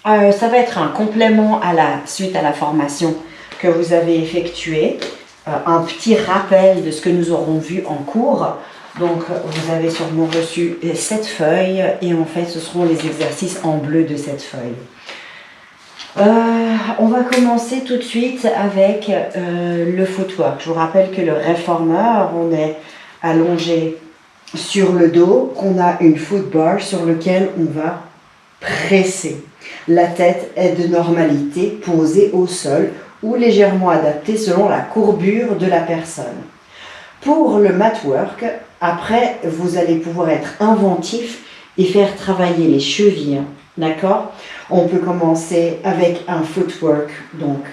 Ça va être un complément suite à la formation que vous avez effectuée. Un petit rappel de ce que nous aurons vu en cours. Donc, vous avez sûrement reçu cette feuille et en fait, ce seront les exercices en bleu de cette feuille. On va commencer tout de suite avec le footwork. Je vous rappelle que le réformeur, on est allongé sur le dos, qu'on a une foot bar sur lequel on va presser. La tête est de normalité posée au sol ou légèrement adaptée selon la courbure de la personne. Pour le mat work, après, vous allez pouvoir être inventif et faire travailler les chevilles. D'accord? On peut commencer avec un footwork, donc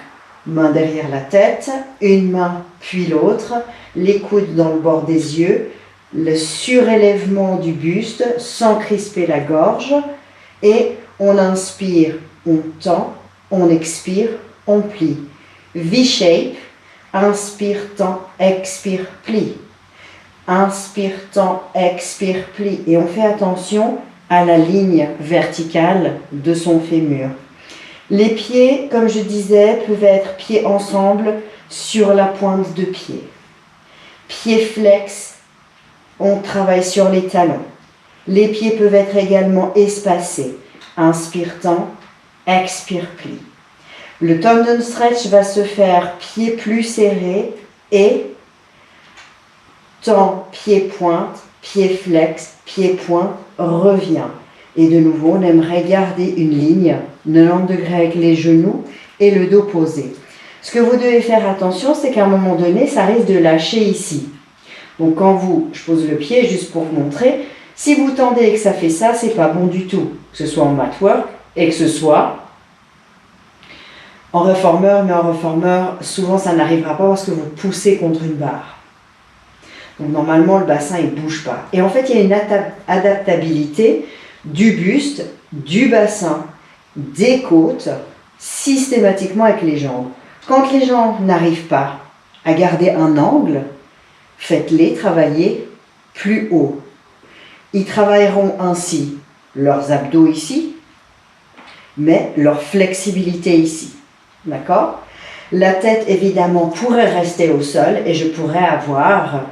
main derrière la tête, une main puis l'autre, les coudes dans le bord des yeux, le surélèvement du buste sans crisper la gorge et on inspire, on tend, on expire, on plie. V-shape, inspire, tend, expire, plie. Inspire, tend, expire, plie. Et on fait attention à la ligne verticale de son fémur. Les pieds, comme je disais, peuvent être pieds ensemble sur la pointe de pied. Pieds flex, on travaille sur les talons. Les pieds peuvent être également espacés. Inspire, tend, expire, plie. Le tendon stretch va se faire pied plus serré et tend, pied pointe, pied flex, pied pointe, revient. Et de nouveau, on aimerait garder une ligne 90 degrés avec les genoux et le dos posé. Ce que vous devez faire attention, c'est qu'à un moment donné, ça risque de lâcher ici. Donc quand je pose le pied juste pour vous montrer, si vous tendez et que ça fait ça, c'est pas bon du tout. Que ce soit en mat work et que ce soit en reformer, mais en reformer, souvent ça n'arrivera pas parce que vous poussez contre une barre. Donc normalement, le bassin il ne bouge pas. Et en fait, il y a une adaptabilité du buste, du bassin, des côtes, systématiquement avec les jambes. Quand les gens n'arrivent pas à garder un angle, faites-les travailler plus haut. Ils travailleront ainsi leurs abdos ici, mais leur flexibilité ici. D'accord? La tête, évidemment, pourrait rester au sol et je pourrais avoir...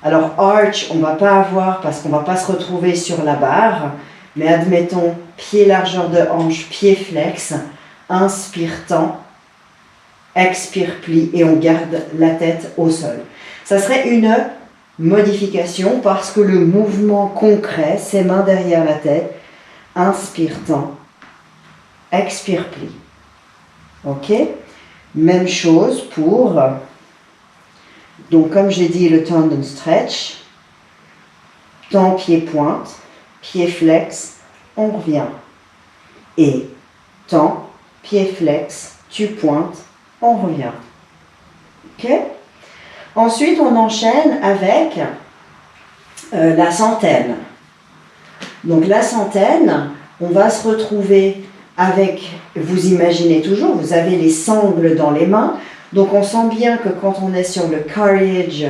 Alors, arch, on ne va pas avoir parce qu'on ne va pas se retrouver sur la barre, mais admettons, pied largeur de hanche, pied flex, inspire, tend, expire, plie et on garde la tête au sol. Ça serait une modification parce que le mouvement concret, c'est main derrière la tête, inspire, tend, expire, plie. Ok? Même chose pour, donc comme j'ai dit, le tendon stretch, tend, pied pointe, pied flex, on revient. Et tend, pied flex, tu pointes, on revient. Ok? Ensuite, on enchaîne avec la centaine. Donc la centaine, on va se retrouver avec, vous imaginez toujours, vous avez les sangles dans les mains. Donc on sent bien que quand on est sur le carriage,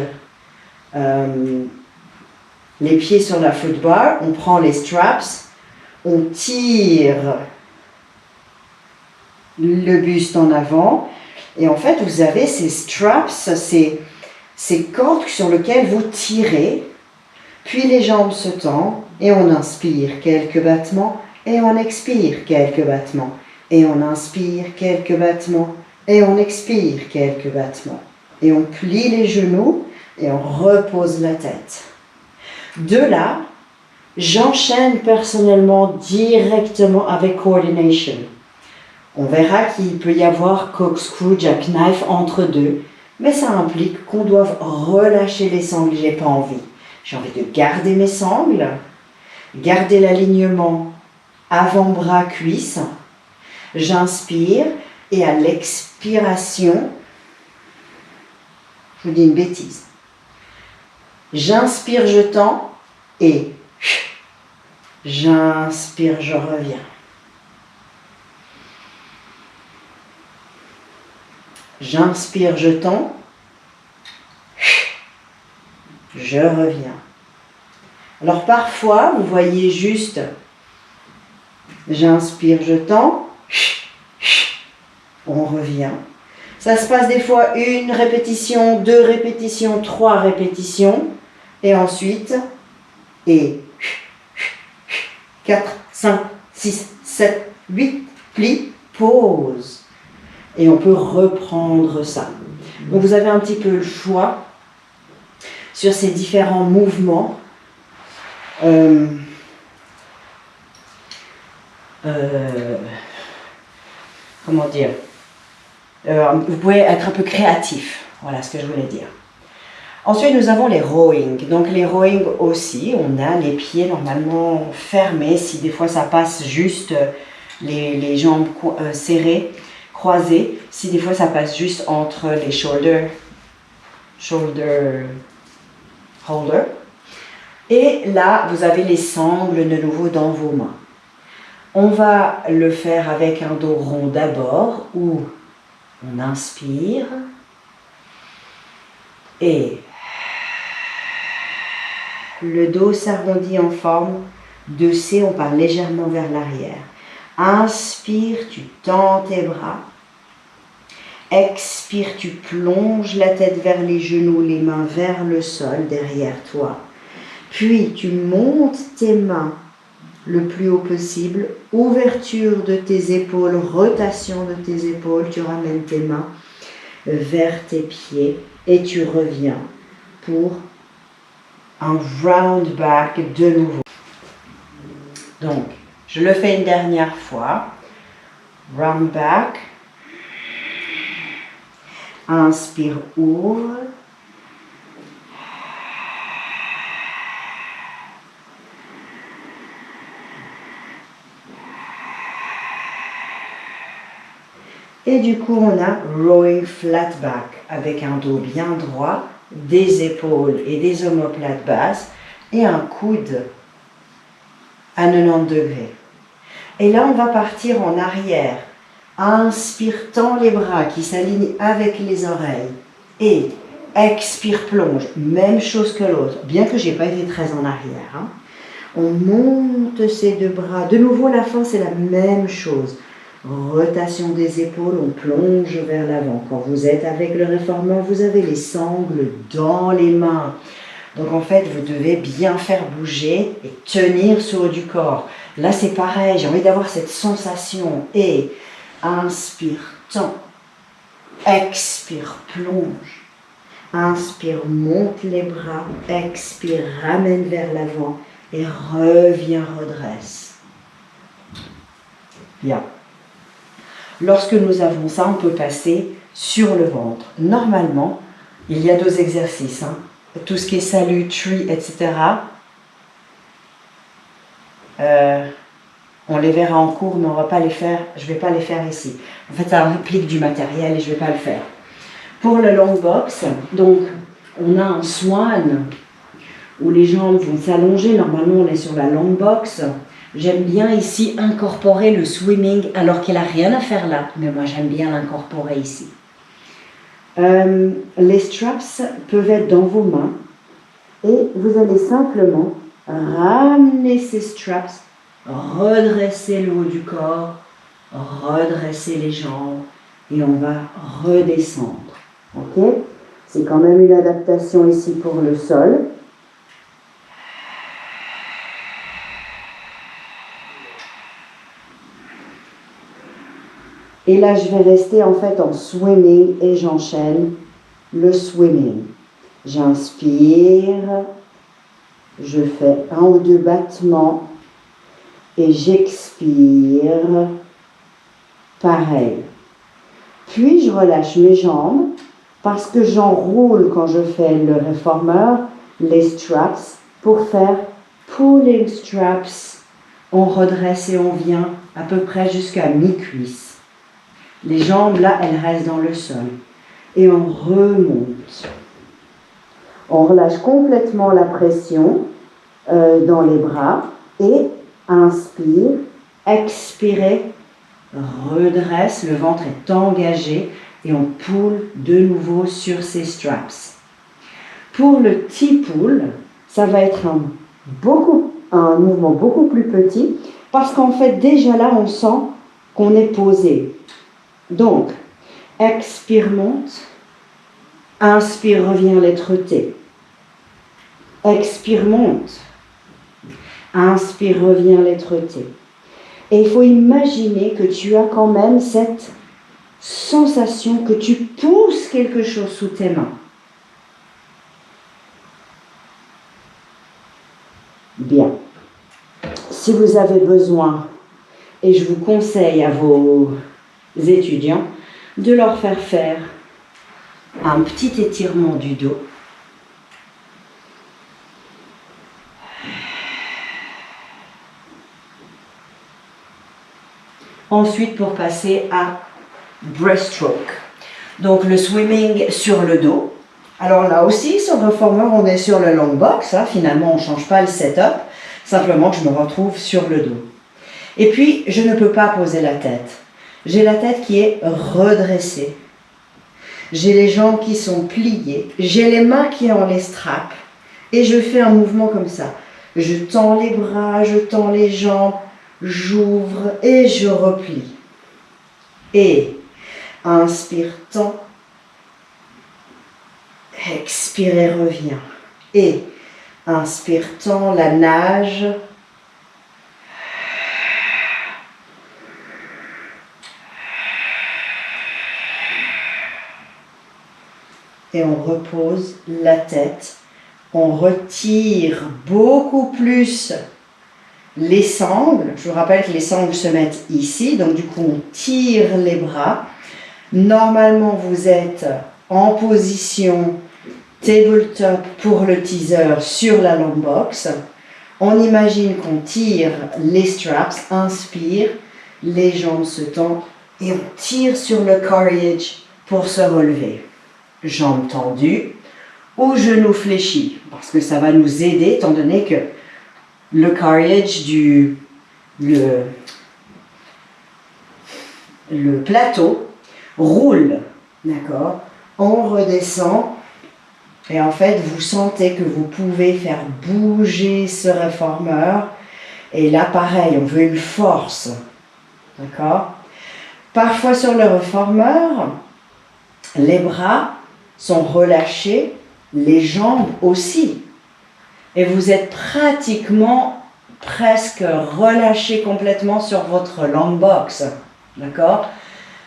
les pieds sur la foot bar, on prend les straps, on tire le buste en avant. Et en fait, vous avez ces straps, ces cordes sur lesquelles vous tirez, puis les jambes se tendent et on inspire quelques battements et on expire quelques battements et on inspire quelques battements et on expire quelques battements et on plie les genoux et on repose la tête. De là, j'enchaîne personnellement directement avec coordination. On verra qu'il peut y avoir corkscrew, jackknife entre deux, mais ça implique qu'on doive relâcher les sangles. J'ai pas envie. J'ai envie de garder mes sangles, garder l'alignement avant-bras, cuisse. J'inspire et à l'expiration, je vous dis une bêtise. J'inspire, je tends et j'inspire, je reviens. J'inspire, je tends, je reviens. Alors parfois, vous voyez juste, j'inspire, je tends, on revient. Ça se passe des fois 1 répétition, 2 répétitions, 3 répétitions. Et ensuite, et 4, 5, 6, 7, 8, plie, pause. Et on peut reprendre ça. Donc vous avez un petit peu le choix sur ces différents mouvements. Comment dire, vous pouvez être un peu créatif, voilà ce que je voulais dire. Ensuite, nous avons les rowing. Donc les rowing aussi, on a les pieds normalement fermés. Si des fois ça passe juste les jambes serrées, croisées. Si des fois ça passe juste entre les shoulder holder. Et là, vous avez les sangles de nouveau dans vos mains. On va le faire avec un dos rond d'abord, où on inspire et le dos s'arrondit en forme de C, on part légèrement vers l'arrière. Inspire, tu tends tes bras. Expire, tu plonges la tête vers les genoux, les mains vers le sol derrière toi. Puis tu montes tes mains le plus haut possible, ouverture de tes épaules, rotation de tes épaules, tu ramènes tes mains vers tes pieds et tu reviens pour un round back de nouveau. Donc, je le fais une dernière fois. Round back. Inspire, ouvre. Et du coup, on a rowing flat back avec un dos bien droit, des épaules et des omoplates basses et un coude à 90 degrés. Et là, on va partir en arrière. Inspire, tends les bras qui s'alignent avec les oreilles. Et expire, plonge. Même chose que l'autre, bien que je n'ai pas été très en arrière. Hein. On monte ces deux bras. De nouveau, la fin, c'est la même chose. Rotation des épaules, on plonge vers l'avant. Quand vous êtes avec le réformeur, vous avez les sangles dans les mains. Donc en fait, vous devez bien faire bouger et tenir sur le haut du corps. Là, c'est pareil, j'ai envie d'avoir cette sensation. Et inspire, tends. Expire, plonge. Inspire, monte les bras. Expire, ramène vers l'avant. Et reviens, redresse. Bien. Lorsque nous avons ça, on peut passer sur le ventre. Normalement, il y a 2 exercices. Hein. Tout ce qui est salut, tree, etc. On les verra en cours, mais on va pas les faire. Je ne vais pas les faire ici. En fait, ça implique du matériel et je ne vais pas le faire. Pour le long box, donc, on a un swan où les jambes vont s'allonger. Normalement, on est sur la long box. J'aime bien ici incorporer le swimming alors qu'il n'a rien à faire là, mais moi j'aime bien l'incorporer ici. Les straps peuvent être dans vos mains et vous allez simplement ramener ces straps, redresser le haut du corps, redresser les jambes et on va redescendre. Ok ? C'est quand même une adaptation ici pour le sol. Et là, je vais rester en fait en swimming et j'enchaîne le swimming. J'inspire, je fais 1 ou 2 battements et j'expire, pareil. Puis je relâche mes jambes parce que j'enroule quand je fais le réformeur, les straps pour faire pulling straps. On redresse et on vient à peu près jusqu'à mi-cuisse. Les jambes, là, elles restent dans le sol. Et on remonte. On relâche complètement la pression dans les bras. Et inspire, expirez, redresse. Le ventre est engagé. Et on pull de nouveau sur ces straps. Pour le T-pull, ça va être un mouvement beaucoup plus petit. Parce qu'en fait, déjà là, on sent qu'on est posé. Donc, Expire, monte. Inspire, reviens, lettre T. Expire, monte. Inspire, reviens, lettre T. Et il faut imaginer que tu as quand même cette sensation que tu pousses quelque chose sous tes mains. Bien. Si vous avez besoin, et je vous conseille à vos étudiants, de leur faire un petit étirement du dos. Ensuite, pour passer à breaststroke. Donc, le swimming sur le dos. Alors là aussi, sur le reformer, on est sur le long box. Hein. Finalement, on ne change pas le setup. Simplement, je me retrouve sur le dos. Et puis, je ne peux pas poser la tête. J'ai la tête qui est redressée. J'ai les jambes qui sont pliées. J'ai les mains qui ont les straps. Et je fais un mouvement comme ça. Je tends les bras, je tends les jambes, j'ouvre et je replie. Et inspire, tends. Expire et reviens. Et inspire, tends, la nage. Et on repose la tête. On retire beaucoup plus les sangles. Je vous rappelle que les sangles se mettent ici. Donc du coup, on tire les bras. Normalement, vous êtes en position tabletop pour le teaser sur la long box. On imagine qu'on tire les straps. Inspire, les jambes se tendent et on tire sur le carriage pour se relever. Jambes tendues ou genoux fléchis, parce que ça va nous aider étant donné que le carriage le plateau roule, d'accord? On redescend et en fait vous sentez que vous pouvez faire bouger ce réformeur et là pareil, on veut une force, d'accord? Parfois sur le réformeur, les bras sont relâchés, les jambes aussi. Et vous êtes presque relâché complètement sur votre long box. D'accord?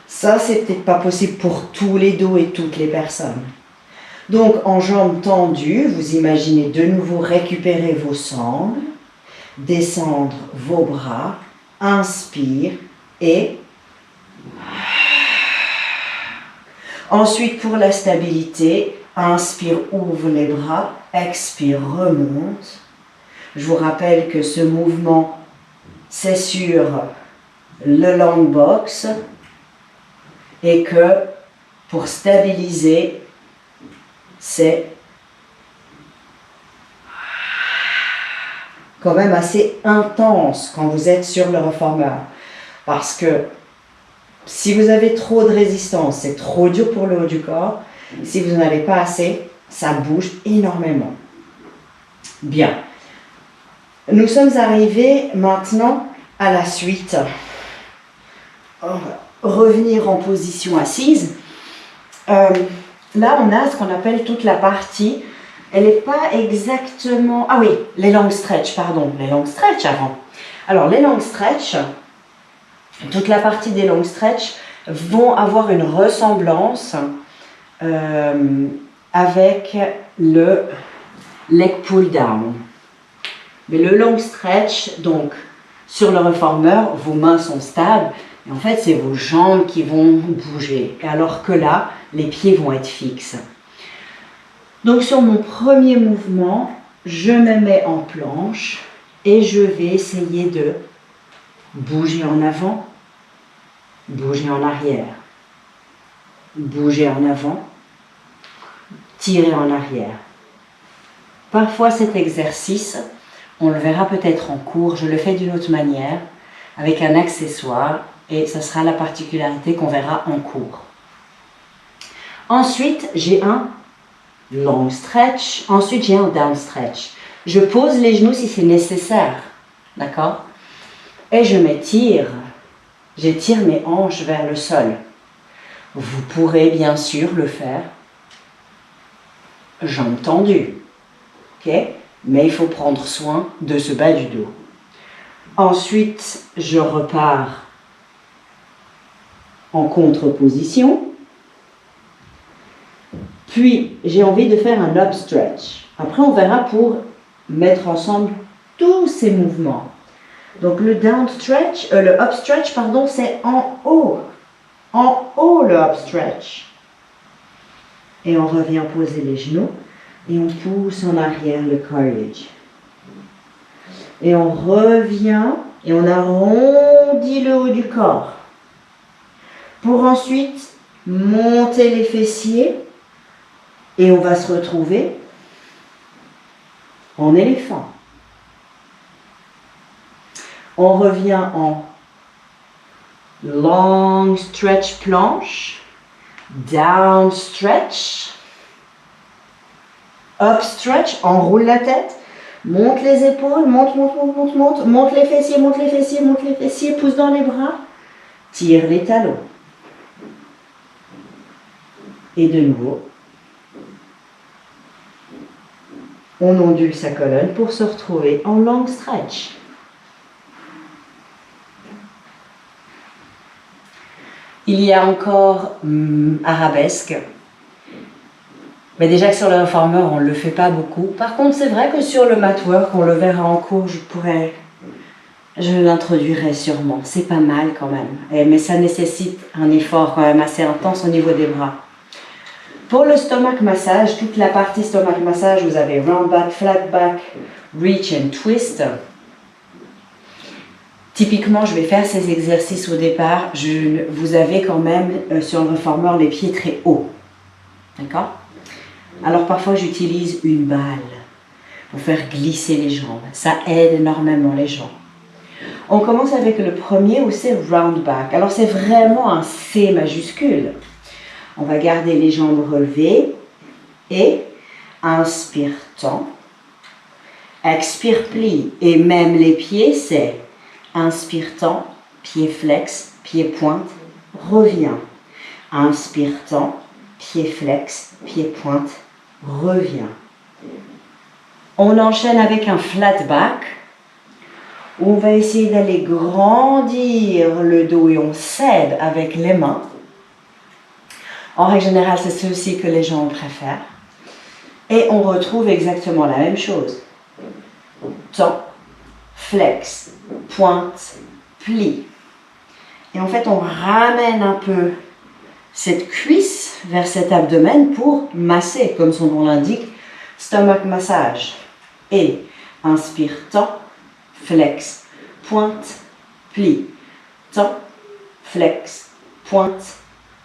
Ça, c'est peut-être pas possible pour tous les dos et toutes les personnes. Donc, en jambes tendues, vous imaginez de nouveau récupérer vos sangles, descendre vos bras, inspire et... Ensuite, pour la stabilité, inspire, ouvre les bras, expire, remonte. Je vous rappelle que ce mouvement, c'est sur le long box et que pour stabiliser, c'est quand même assez intense quand vous êtes sur le reformer. Parce que si vous avez trop de résistance, c'est trop dur pour le haut du corps. Si vous n'en avez pas assez, ça bouge énormément. Bien. Nous sommes arrivés maintenant à la suite. On va revenir en position assise. Là, on a ce qu'on appelle toute la partie. Elle n'est pas exactement... Ah oui, les long stretch, pardon. Les long stretch avant. Alors, les long stretch... Toute la partie des long stretch vont avoir une ressemblance avec le leg pull down. Mais le long stretch, donc sur le reformer, vos mains sont stables et en fait c'est vos jambes qui vont bouger. Alors que là, les pieds vont être fixes. Donc sur mon premier mouvement, je me mets en planche et je vais essayer de bouger en avant, bouger en arrière, bouger en avant, tirer en arrière. Parfois cet exercice, on le verra peut-être en cours, je le fais d'une autre manière, avec un accessoire, et ce sera la particularité qu'on verra en cours. Ensuite, j'ai un long stretch, ensuite j'ai un down stretch. Je pose les genoux si c'est nécessaire, d'accord? Et je m'étire, j'étire mes hanches vers le sol. Vous pourrez bien sûr le faire jambes tendues, ok? Mais il faut prendre soin de ce bas du dos. Ensuite, je repars en contre-position. Puis, j'ai envie de faire un up stretch. Après, on verra pour mettre ensemble tous ces mouvements. Donc, le down stretch, le up stretch, pardon, c'est en haut. En haut, le up stretch. Et on revient poser les genoux. Et on pousse en arrière le carriage. Et on revient et on arrondit le haut du corps. Pour ensuite monter les fessiers. Et on va se retrouver en éléphant. On revient en long stretch planche, down stretch, up stretch, enroule la tête, monte les épaules, monte les fessiers, monte les fessiers, monte les fessiers, pousse dans les bras, tire les talons. Et de nouveau, on ondule sa colonne pour se retrouver en long stretch. Il y a encore arabesque. Mais déjà que sur le reformer, on ne le fait pas beaucoup. Par contre, c'est vrai que sur le mat work, on le verra en cours, je l'introduirai sûrement. C'est pas mal quand même. Mais ça nécessite un effort quand même assez intense au niveau des bras. Pour le stomach massage, toute la partie stomach massage, vous avez round back, flat back, reach and twist. Typiquement, je vais faire ces exercices au départ. Vous avez quand même sur le reformer les pieds très hauts. D'accord? Alors parfois, j'utilise une balle pour faire glisser les jambes. Ça aide énormément les gens. On commence avec le premier où c'est round back. Alors c'est vraiment un C majuscule. On va garder les jambes relevées et inspire tend, expire plie. Et même les pieds, c'est inspire tend, pied flex, pied pointe, revient. Inspire tend, pied flex, pied pointe, revient. On enchaîne avec un flat back où on va essayer d'aller grandir le dos et on cède avec les mains. En règle générale, c'est ceci que les gens préfèrent. Et on retrouve exactement la même chose. Tend, flex, pointe, plie. Et en fait, on ramène un peu cette cuisse vers cet abdomen pour masser, comme son nom l'indique, stomach massage. Et inspire, tend, flex, pointe, plie. Tend, flex, pointe,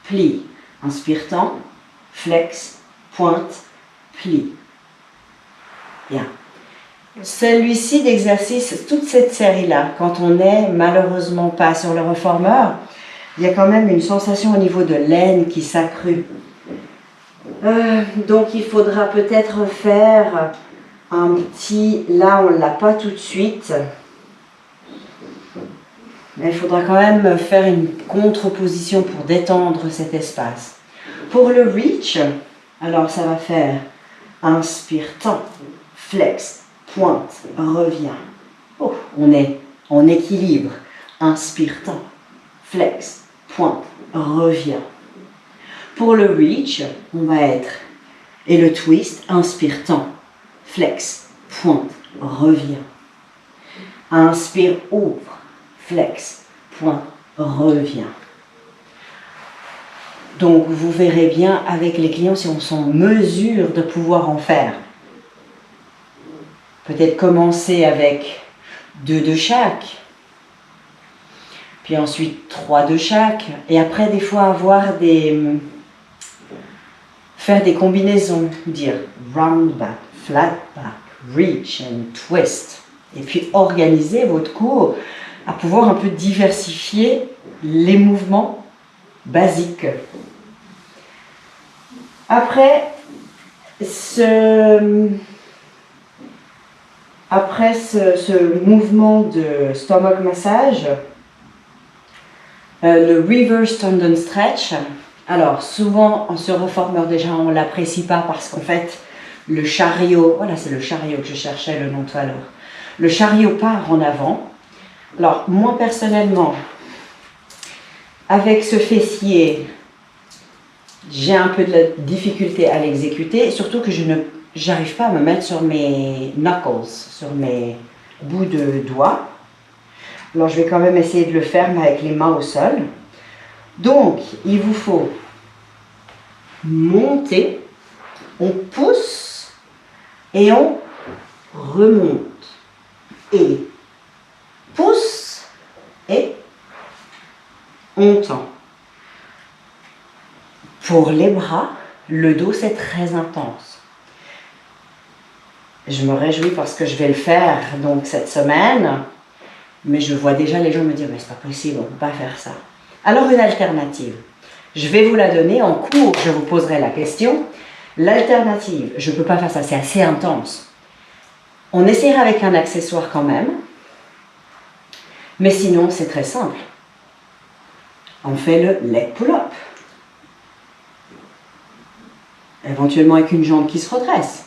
plie. Inspire, tend, flex, pointe, plie. Bien. Celui-ci d'exercice, toute cette série-là, quand on n'est malheureusement pas sur le reformer, il y a quand même une sensation au niveau de l'aine qui s'accrue. Donc il faudra peut-être faire un petit... Là, on ne l'a pas tout de suite. Mais il faudra quand même faire une contre-position pour détendre cet espace. Pour le reach, alors ça va faire inspire, tend, flex, pointe, revient. Oh, on est en équilibre. Inspire, tend, flex, pointe, revient. Pour le reach, on va être... Et le twist, inspire, tend, flex, pointe, revient. Inspire, ouvre, flex, pointe, revient. Donc, vous verrez bien avec les clients si on est en mesure de pouvoir en faire. Peut-être commencer avec 2 de chaque, puis ensuite 3 de chaque, et après des fois faire des combinaisons, dire round back, flat back, reach and twist, et puis organiser votre cours à pouvoir un peu diversifier les mouvements basiques. Après ce mouvement de stomach massage, le reverse tendon stretch, Alors, souvent, en se reformeur, déjà, on ne l'apprécie pas parce qu'en fait, le chariot, voilà, c'est le chariot que je cherchais le nom tout à l'heure. Le chariot part en avant. Alors, moi, personnellement, avec ce fessier, j'ai un peu de la difficulté à l'exécuter, surtout que je n'arrive pas à me mettre sur mes knuckles, sur mes bouts de doigts. Alors, je vais quand même essayer de le faire, mais avec les mains au sol. Donc, il vous faut monter, on pousse et on remonte. Et pousse et on tend. Pour les bras, le dos, c'est très intense. Je me réjouis parce que je vais le faire donc cette semaine, mais je vois déjà les gens me dire « mais c'est pas possible, on ne peut pas faire ça ». Alors une alternative, je vais vous la donner en cours, je vous poserai la question. L'alternative, je ne peux pas faire ça, c'est assez intense. On essaiera avec un accessoire quand même, mais sinon c'est très simple. On fait le leg pull-up. Éventuellement avec une jambe qui se redresse.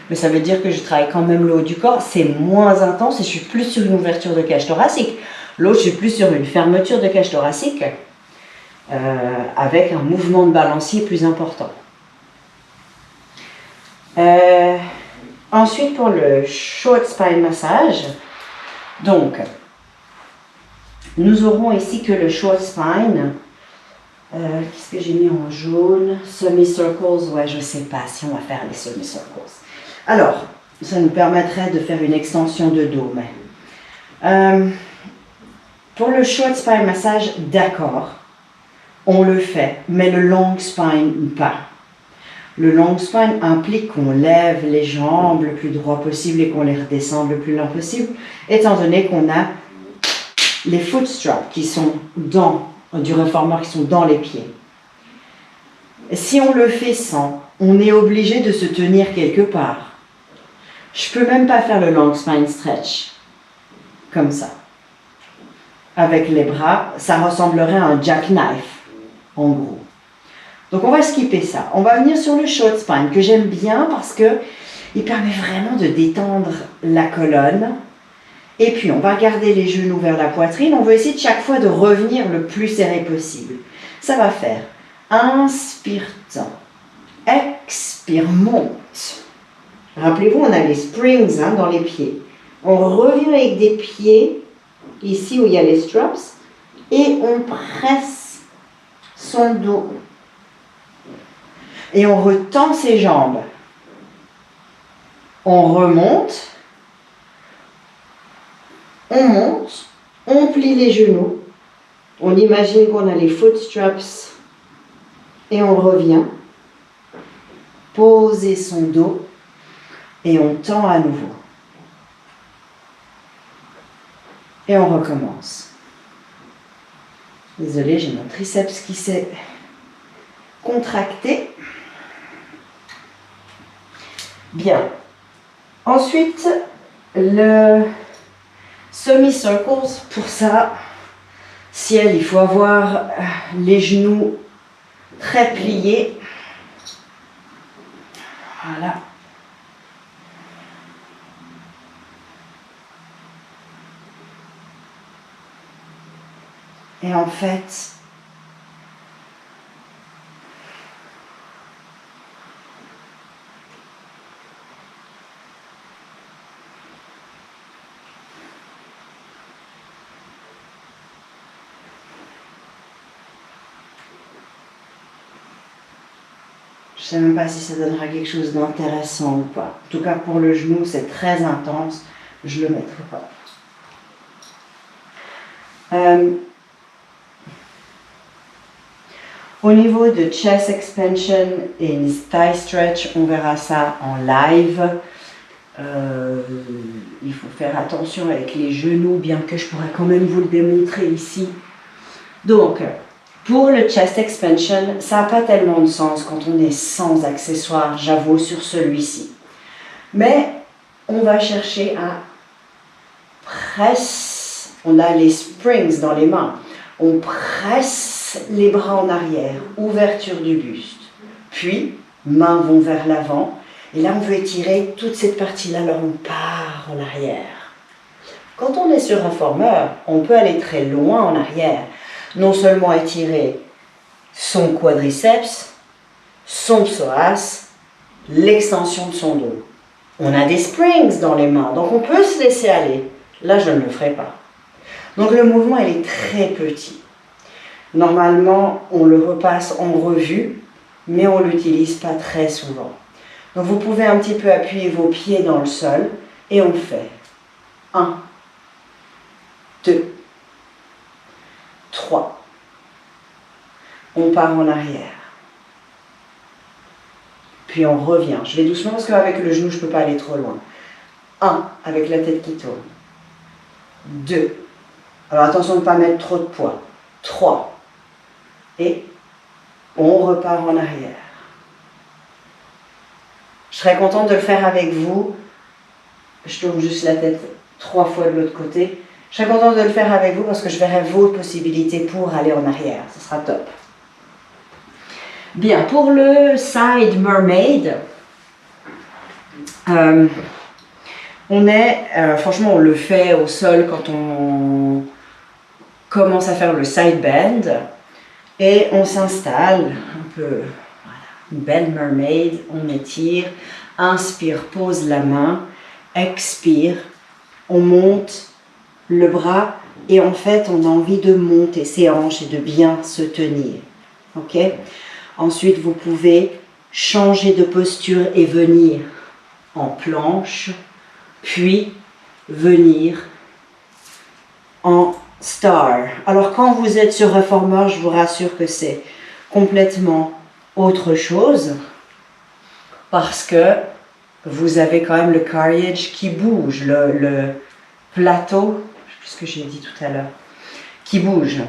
Mais ça veut dire que je travaille quand même le haut du corps, c'est moins intense et je suis plus sur une ouverture de cage thoracique. L'autre, je suis plus sur une fermeture de cage thoracique avec un mouvement de balancier plus important. Ensuite, pour le short spine massage, donc, nous aurons ici que le short spine. Qu'est-ce que j'ai mis en jaune? Semi-circles, ouais, je ne sais pas si on va faire les semi-circles. Alors, ça nous permettrait de faire une extension de dos, mais pour le short spine massage, d'accord, on le fait, mais le long spine, pas. Le long spine implique qu'on lève les jambes le plus droit possible et qu'on les redescende le plus lent possible, étant donné qu'on a les foot straps qui sont du réformeur qui sont dans les pieds. Si on le fait sans, on est obligé de se tenir quelque part. Je peux même pas faire le long spine stretch comme ça. Avec les bras, ça ressemblerait à un jackknife, en gros. Donc on va skipper ça. On va venir sur le short spine que j'aime bien parce que il permet vraiment de détendre la colonne. Et puis, on va garder les genoux vers la poitrine. On va essayer de chaque fois de revenir le plus serré possible. Ça va faire inspire, tend, expire, monte. Rappelez-vous, on a les springs dans les pieds. On revient avec des pieds, ici où il y a les straps, et on presse son dos. Et on retend ses jambes. On remonte. On monte, on plie les genoux, on imagine qu'on a les foot straps et on revient, poser son dos et on tend à nouveau. Et on recommence. Désolée, j'ai mon triceps qui s'est contracté. Bien. Ensuite, le semi-circles, pour ça, ciel, il faut avoir les genoux très pliés. Voilà. Et en fait, je ne sais même pas si ça donnera quelque chose d'intéressant ou pas. En tout cas, pour le genou, c'est très intense. Je ne le mettrai pas. Au niveau de chest expansion et thigh stretch, on verra ça en live. Il faut faire attention avec les genoux, bien que je pourrais quand même vous le démontrer ici. Donc, pour le chest expansion, ça n'a pas tellement de sens quand on est sans accessoires, j'avoue, sur celui-ci. Mais on va chercher à presse. On a les springs dans les mains. On presse les bras en arrière, ouverture du buste. Puis, mains vont vers l'avant. Et là, on veut étirer toute cette partie-là, alors on part en arrière. Quand on est sur réformeur, on peut aller très loin en arrière. Non seulement étirer son quadriceps, son psoas, l'extension de son dos. On a des springs dans les mains, donc on peut se laisser aller. Là, je ne le ferai pas. Donc le mouvement, il est très petit. Normalement, on le repasse en revue, mais on ne l'utilise pas très souvent. Donc vous pouvez un petit peu appuyer vos pieds dans le sol et on fait 1, 2, 3. On part en arrière. Puis on revient. Je vais doucement parce qu'avec le genou, je ne peux pas aller trop loin. 1, avec la tête qui tourne. 2. Alors attention de ne pas mettre trop de poids. 3. Et on repart en arrière. Je serais contente de le faire avec vous. Je tourne juste la tête 3 fois de l'autre côté. Je serais contente de le faire avec vous parce que je verrai vos possibilités pour aller en arrière. Ce sera top. Bien, pour le side mermaid, franchement, on le fait au sol quand on commence à faire le side bend. Et on s'installe un peu, voilà, une belle mermaid, on étire, inspire, pose la main, expire, on monte le bras et en fait on a envie de monter ses hanches et de bien se tenir. Ok ? Ensuite vous pouvez changer de posture et venir en planche, puis venir en star. Alors quand vous êtes sur réformeur, je vous rassure que c'est complètement autre chose parce que vous avez quand même le carriage qui bouge, le plateau, je sais plus ce que j'ai dit tout à l'heure, qui bouge.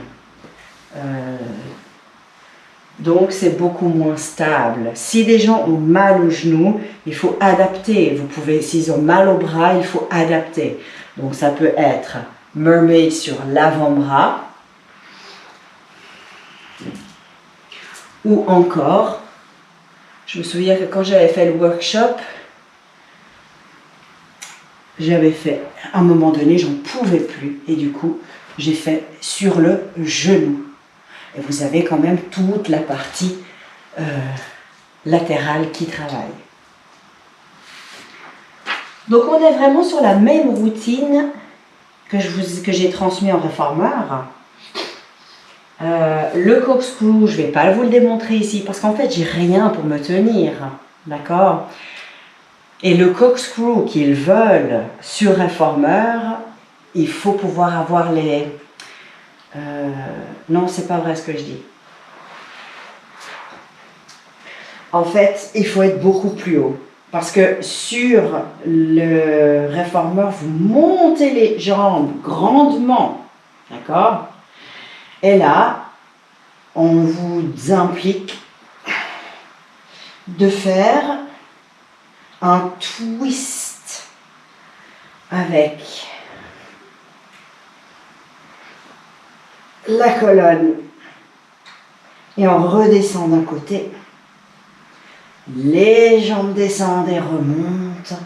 Donc c'est beaucoup moins stable. Si des gens ont mal aux genoux, il faut adapter. Vous pouvez, s'ils ont mal au bras, il faut adapter. Donc ça peut être mermaid sur l'avant-bras ou encore, je me souviens que quand j'avais fait le workshop, j'avais fait, à un moment donné, j'en pouvais plus et du coup, j'ai fait sur le genou. Et vous avez quand même toute la partie latérale qui travaille. Donc on est vraiment sur la même routine que j'ai transmis en réformeur. Le corkscrew, je ne vais pas vous le démontrer ici parce qu'en fait, j'ai rien pour me tenir. D'accord ? Et le corkscrew qu'ils veulent sur réformeur, il faut pouvoir avoir les... non, c'est pas vrai ce que je dis. En fait, il faut être beaucoup plus haut. Parce que sur le réformeur, vous montez les jambes grandement. D'accord ? Et là, on vous implique de faire un twist avec la colonne. Et on redescend d'un côté. Les jambes descendent et remontent.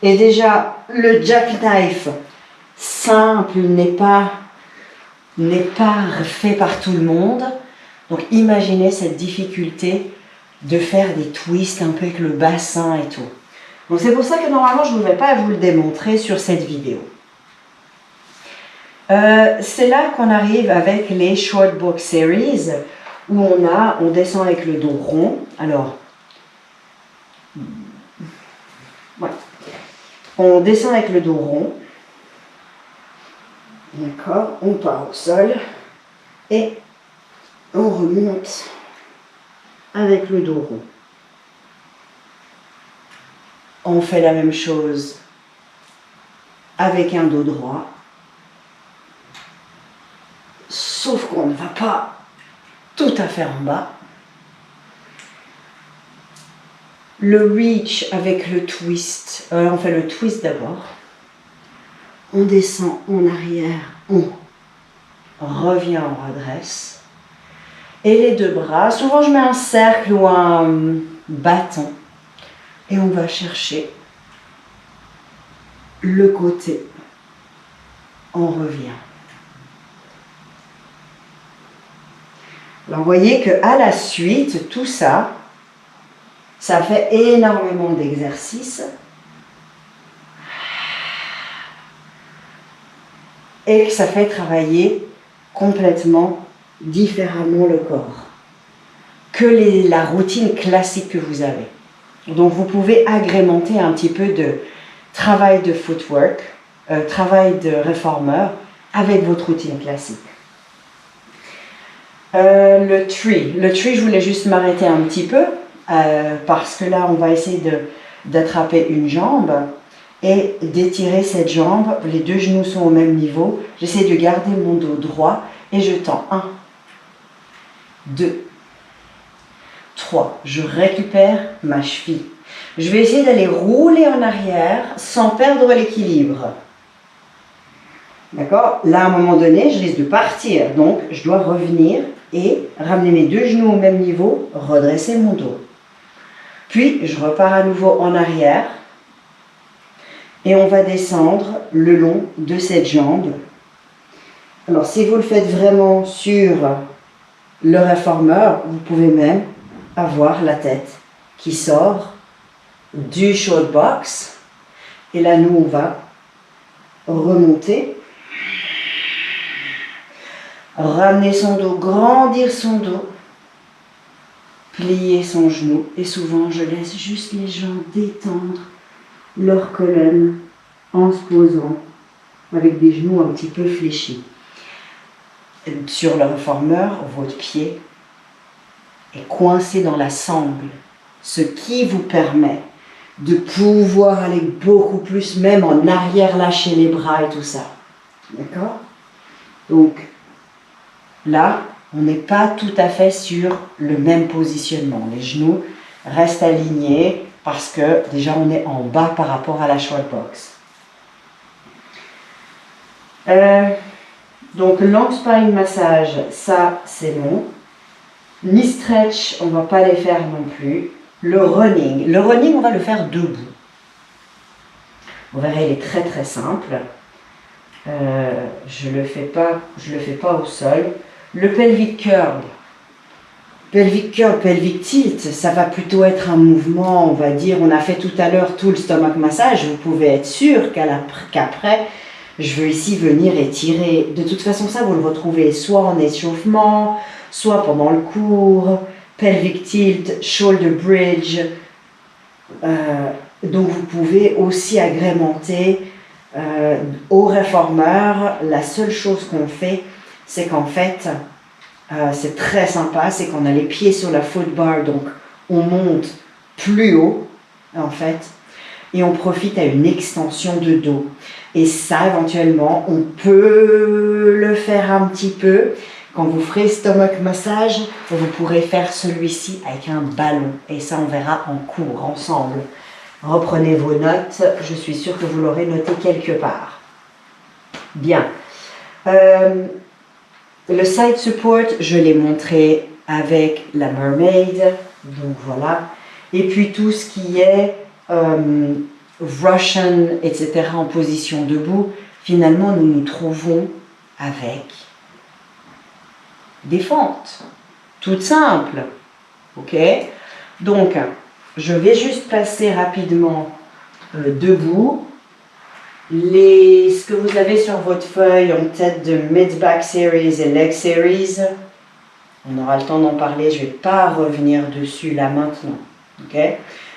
Et déjà, le jackknife simple n'est pas fait par tout le monde. Donc imaginez cette difficulté de faire des twists un peu avec le bassin et tout. Donc c'est pour ça que normalement je ne vais pas vous le démontrer sur cette vidéo. C'est là qu'on arrive avec les Short Book Series où on descend avec le dos rond. Alors, voilà. On descend avec le dos rond. D'accord, on part au sol et on remonte avec le dos rond. On fait la même chose avec un dos droit, sauf qu'on ne va pas tout à fait en bas. Le reach avec le twist, on fait le twist d'abord. on descend en arrière, on revient, on redresse. Et les deux bras, souvent je mets un cercle ou un bâton. Et on va chercher le côté. On revient. Alors vous voyez qu'à la suite, tout ça, ça fait énormément d'exercices. Et que ça fait travailler complètement différemment le corps que la routine classique que vous avez. Donc vous pouvez agrémenter un petit peu de travail de footwork, travail de réformeur avec votre routine classique. Le tree, je voulais juste m'arrêter un petit peu parce que là on va essayer d'attraper une jambe et d'étirer cette jambe. Les deux genoux sont au même niveau. J'essaie de garder mon dos droit et je tends. 1, 2, 3. Je récupère ma cheville. Je vais essayer d'aller rouler en arrière sans perdre l'équilibre. D'accord? Là, à un moment donné, je risque de partir. Donc, je dois revenir et ramener mes deux genoux au même niveau, redresser mon dos. Puis, je repars à nouveau en arrière. Et on va descendre le long de cette jambe. Alors, si vous le faites vraiment sur le réformeur, vous pouvez même avoir la tête qui sort du short box. Et là, nous, on va remonter, ramener son dos, grandir son dos, plier son genou. Et souvent, je laisse juste les gens détendre leur colonne en se posant avec des genoux un petit peu fléchis. Sur le réformeur, votre pied est coincé dans la sangle, ce qui vous permet de pouvoir aller beaucoup plus, même en arrière, lâcher les bras et tout ça. D'accord? Donc, là, on n'est pas tout à fait sur le même positionnement. Les genoux restent alignés parce que déjà on est en bas par rapport à la short box. Donc, long spine massage, ça c'est bon. Knee stretch, on ne va pas les faire non plus. Le running, on va le faire debout. Vous verrez, il est très très simple. Je le fais pas au sol. Le pelvic curl, pelvic tilt, ça va plutôt être un mouvement, on va dire, on a fait tout à l'heure tout le stomach massage. Vous pouvez être sûr qu'après, je veux ici venir étirer. De toute façon, ça, vous le retrouvez soit en échauffement, soit pendant le cours, pelvic tilt, shoulder bridge. Donc, vous pouvez aussi agrémenter au réformeur. La seule chose qu'on fait, c'est qu'en fait, c'est très sympa, c'est qu'on a les pieds sur la foot bar, donc on monte plus haut, en fait, et on profite à une extension de dos. Et ça, éventuellement, on peut le faire un petit peu. Quand vous ferez stomach massage, vous pourrez faire celui-ci avec un ballon. Et ça, on verra en cours, ensemble. Reprenez vos notes. Je suis sûre que vous l'aurez noté quelque part. Bien. Le side support, je l'ai montré avec la mermaid. Donc, voilà. Et puis, tout ce qui est Russian, etc., en position debout, finalement, nous nous trouvons avec des fentes, toutes simples, ok? Donc, je vais juste passer rapidement debout. Ce que vous avez sur votre feuille en tête de Mid-Back Series et Leg Series, on aura le temps d'en parler, je ne vais pas revenir dessus là maintenant, ok?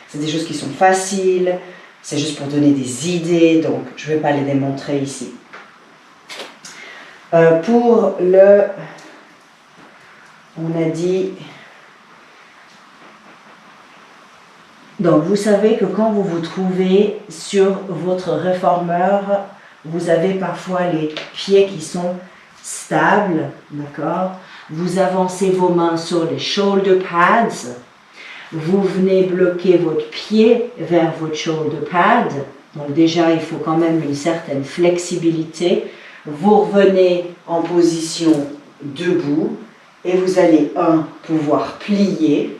C'est des choses qui sont faciles, c'est juste pour donner des idées, donc je ne vais pas les démontrer ici. Pour le... On a dit... Donc, vous savez que quand vous vous trouvez sur votre réformeur, vous avez parfois les pieds qui sont stables, d'accord? Vous avancez vos mains sur les shoulder pads. Vous venez bloquer votre pied vers votre shoulder pad, Donc déjà, il faut quand même une certaine flexibilité. Vous revenez en position debout et vous allez, 1, pouvoir plier.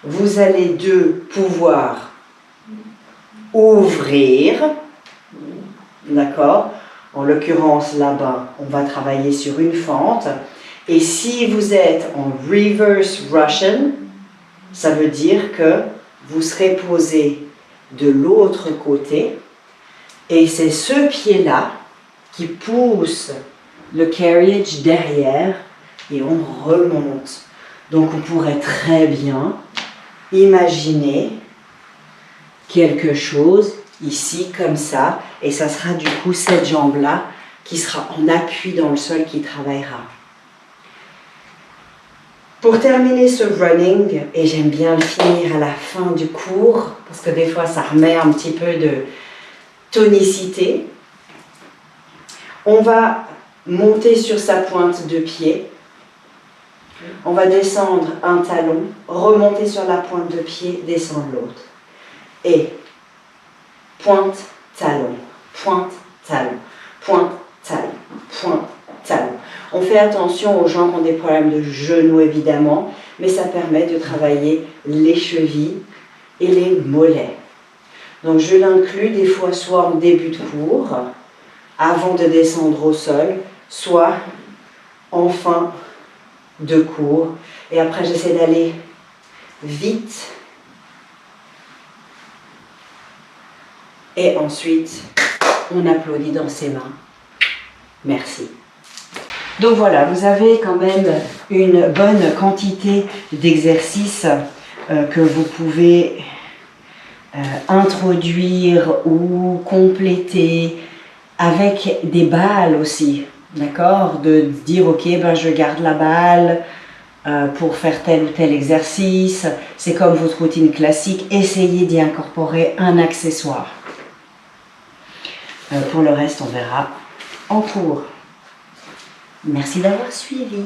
Vous allez, 2, pouvoir ouvrir. D'accord? En l'occurrence, là-bas, on va travailler sur une fente. Et si vous êtes en reverse Russian, ça veut dire que vous serez posé de l'autre côté. Et c'est ce pied-là qui pousse le carriage derrière et on remonte. Donc on pourrait très bien imaginer quelque chose ici comme ça et ça sera du coup cette jambe-là qui sera en appui dans le sol qui travaillera. Pour terminer ce running, et j'aime bien le finir à la fin du cours parce que des fois ça remet un petit peu de tonicité, on va monter sur sa pointe de pied, on va descendre un talon, remonter sur la pointe de pied, descendre l'autre. Et pointe, talon, pointe, talon, pointe, talon, pointe, talon. On fait attention aux gens qui ont des problèmes de genoux évidemment, mais ça permet de travailler les chevilles et les mollets. Donc je l'inclus des fois soit en début de cours, avant de descendre au sol, soit en fin de cours. Et après j'essaie d'aller vite. Et ensuite, on applaudit dans ses mains. Merci. Donc voilà, vous avez quand même une bonne quantité d'exercices que vous pouvez introduire ou compléter avec des balles aussi, d'accord? De dire, ok, ben je garde la balle pour faire tel ou tel exercice. C'est comme votre routine classique, essayez d'y incorporer un accessoire. Pour le reste, on verra en cours. Merci d'avoir suivi.